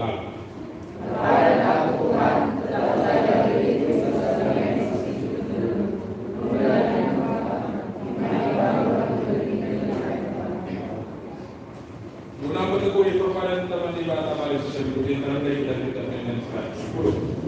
dalam. Kepada aku Tuhan, tetap saja diriku sesuatu yang kemudian yang guna menekuni perpaduan teman di bata mari sesebutin terandai dan kita dengan 110.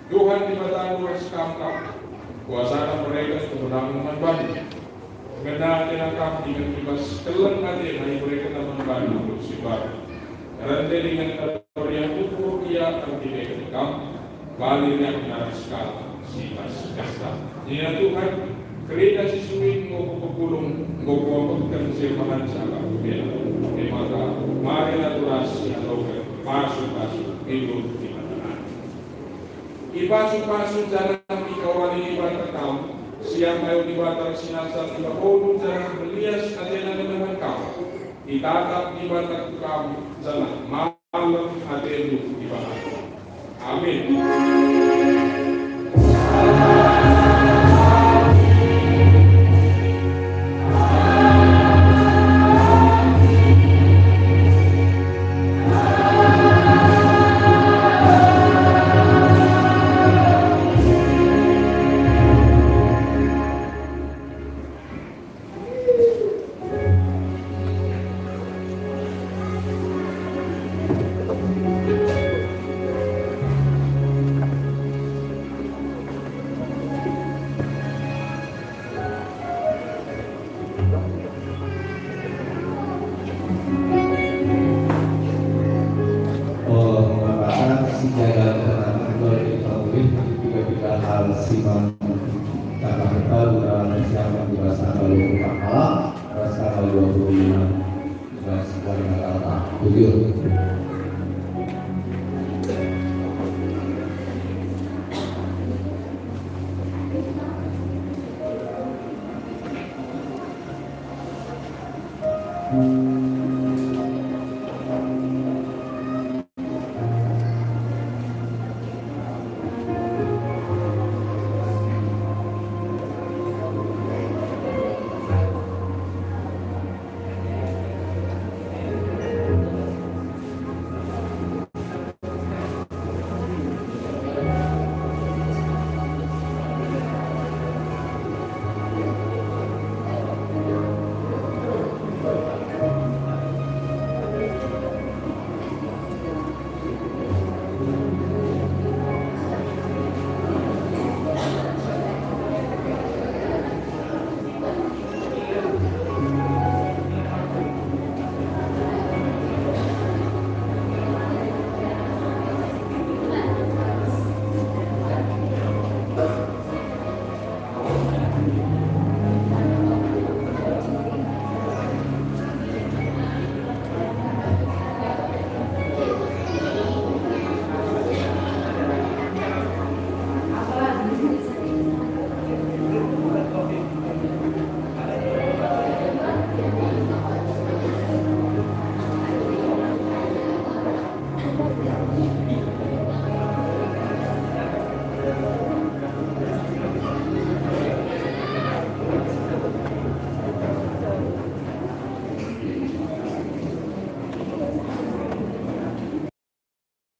Tuhan di mata sekamkam kuasa mereka untuk menanggung banyak. Kena tinakam dengan bebas kelang hati hai mereka teman baru sifat. Kerana dengan kabar yang ukur ia tertidak dekam balik yang benar sekali sifat kasta. Nia Tuhan kereta sisui ngopo pepulung ngopo pekan sirmahan sahabat bela. Di mata mari naturasi atau masuk hidup di mata. Ipasok-pasok jangan ikawan ini batakam siang kayo di batak sinasal ikapodo jangan belias atena naman kau itatap di batak kam jangan malam atenu di batak. Amin. Thank you.